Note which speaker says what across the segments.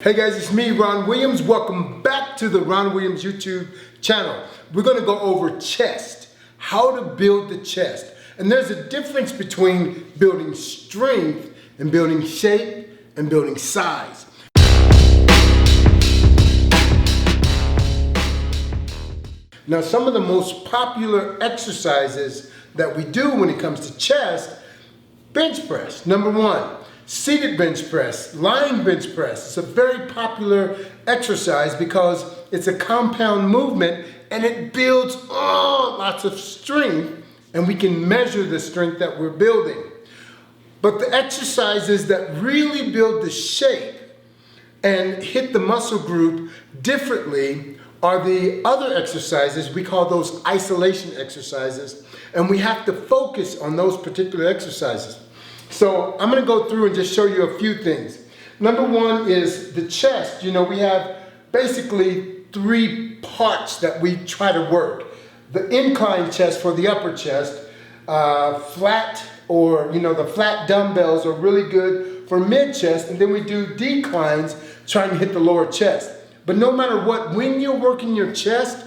Speaker 1: Hey guys, it's me, Ron Williams. Welcome back to the Ron Williams YouTube channel. We're going to go over chest, how to build the chest. And there's a difference between building strength and building shape and building size. Now, some of the most popular exercises that we do when it comes to chest, bench press, number one. Seated bench press, lying bench press. It's a very popular exercise because it's a compound movement and it builds lots of strength, and we can measure the strength that we're building. But the exercises that really build the shape and hit the muscle group differently are the other exercises. We call those isolation exercises, and we have to focus on those particular exercises. So I'm going to go through and just show you a few things. Number one is the chest. You know, we have basically three parts that we try to work. The incline chest for the upper chest, flat, or the flat dumbbells are really good for mid chest, and then we do declines trying to hit the lower chest. But no matter what, when you're working your chest,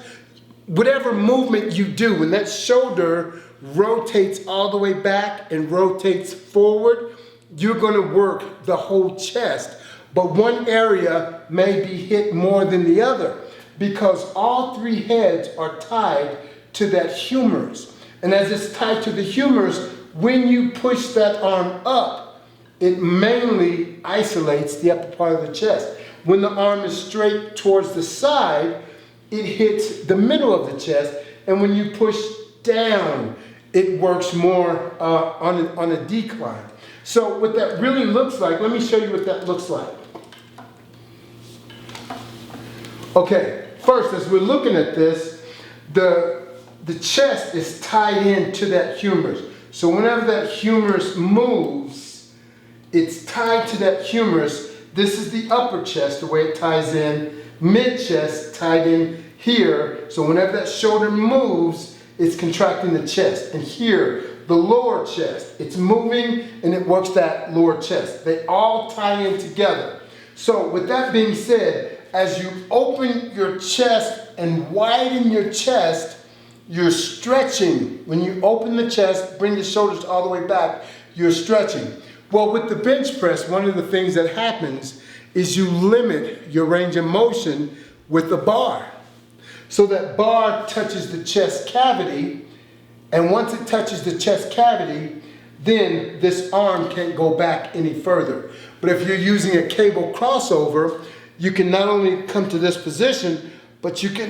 Speaker 1: whatever movement you do, when that shoulder rotates all the way back and rotates forward, you're going to work the whole chest. But one area may be hit more than the other because all three heads are tied to that humerus. And as it's tied to the humerus, when you push that arm up, it mainly isolates the upper part of the chest. When the arm is straight towards the side, it hits the middle of the chest. And when you push down, it works more on a decline. So what that really looks like, let me show you what that looks like. Okay, first, as we're looking at this, the chest is tied into that humerus. So whenever that humerus moves, it's tied to that humerus. This is the upper chest, the way it ties in. Mid chest tied in here. So whenever that shoulder moves, it's contracting the chest. And here, the lower chest, it's moving and it works that lower chest. They all tie in together. So with that being said, as you open your chest and widen your chest, you're stretching. When you open the chest, bring the shoulders all the way back, you're stretching. Well, with the bench press, one of the things that happens is you limit your range of motion with the bar. So that bar touches the chest cavity, and once it touches the chest cavity, then this arm can't go back any further. But if you're using a cable crossover, you can not only come to this position, but you can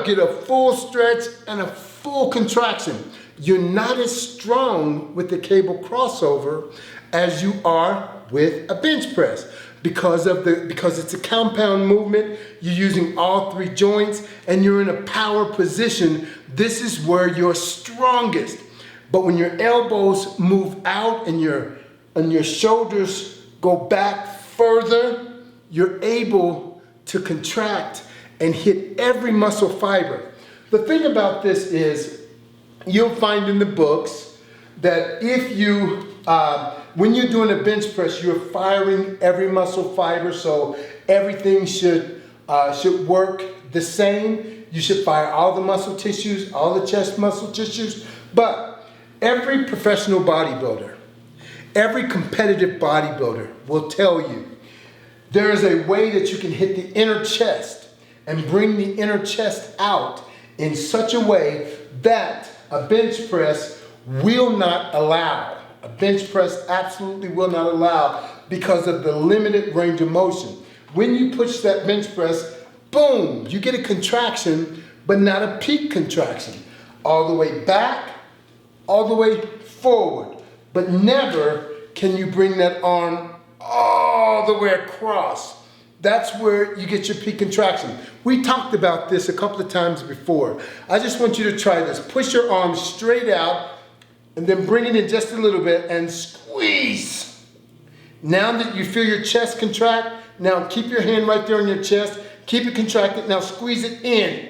Speaker 1: get a full stretch and a full contraction. You're not as strong with the cable crossover as you are with a bench press. Because it's a compound movement, you're using all three joints and you're in a power position. This is where you're strongest. But when your elbows move out and your shoulders go back further, you're able to contract and hit every muscle fiber. The thing about this is you'll find in the books that if you when you're doing a bench press, you're firing every muscle fiber, so everything should work the same. You should fire all the muscle tissues, all the chest muscle tissues. But every professional bodybuilder, every competitive bodybuilder will tell you there is a way that you can hit the inner chest and bring the inner chest out in such a way that a bench press will not allow. A bench press absolutely will not allow because of the limited range of motion. When you push that bench press, boom, you get a contraction, but not a peak contraction. All the way back, all the way forward. But never can you bring that arm all the way across. That's where you get your peak contraction. We talked about this a couple of times before. I just want you to try this. Push your arm straight out, and then bring it in just a little bit and squeeze. Now that you feel your chest contract, now keep your hand right there on your chest. Keep it contracted. Now squeeze it in.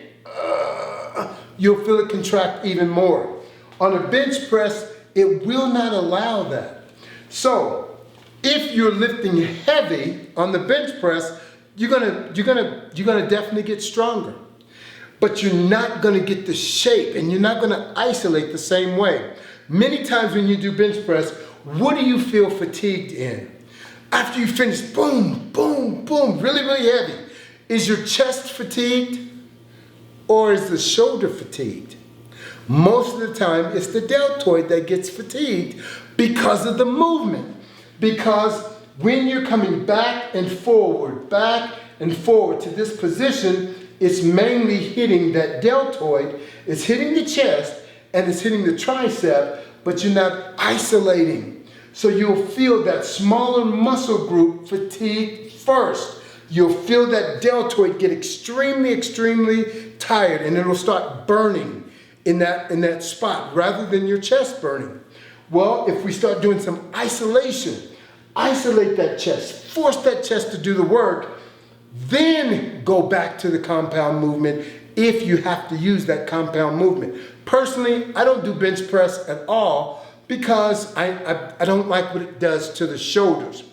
Speaker 1: You'll feel it contract even more. On a bench press, it will not allow that. So If you're lifting heavy on the bench press, you're gonna definitely get stronger. But you're not gonna get the shape, and you're not gonna isolate the same way. Many times when you do bench press, what do you feel fatigued in? After you finish, boom, boom, boom, really, really heavy. Is your chest fatigued, or is the shoulder fatigued? Most of the time, it's the deltoid that gets fatigued because of the movement. Because when you're coming back and forward to this position, it's mainly hitting that deltoid, it's hitting the chest, and it's hitting the tricep, but you're not isolating. So you'll feel that smaller muscle group fatigue first. You'll feel that deltoid get extremely, extremely tired, and it'll start burning in that spot rather than your chest burning. Well, if we start doing some isolation, isolate that chest, force that chest to do the work, then go back to the compound movement if you have to use that compound movement. Personally, I don't do bench press at all because I don't like what it does to the shoulders.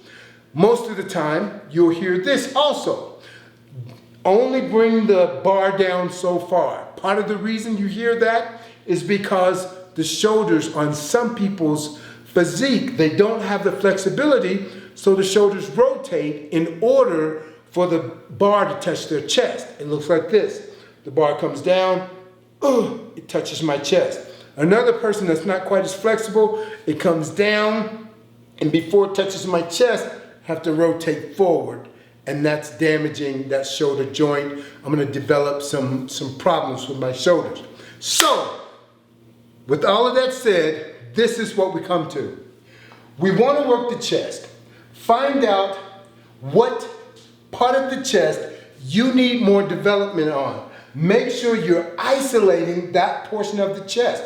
Speaker 1: Most of the time, you'll hear this also. Only bring the bar down so far. Part of the reason you hear that is because the shoulders on some people's physique, they don't have the flexibility, so the shoulders rotate in order for the bar to touch their chest. It looks like this. The bar comes down, it touches my chest. Another person that's not quite as flexible, it comes down, and before it touches my chest, I have to rotate forward. And that's damaging that shoulder joint. I'm gonna develop some problems with my shoulders. So, with all of that said, this is what we come to. We wanna work the chest. Find out what part of the chest you need more development on. Make sure you're isolating that portion of the chest.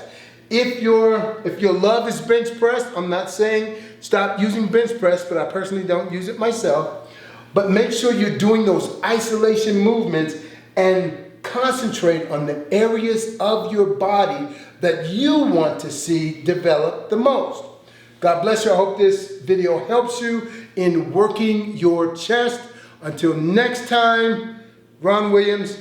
Speaker 1: If your love is bench press, I'm not saying stop using bench press, but I personally don't use it myself. But make sure you're doing those isolation movements and concentrate on the areas of your body that you want to see develop the most. God bless you. I hope this video helps you in working your chest. Until next time, Ron Williams,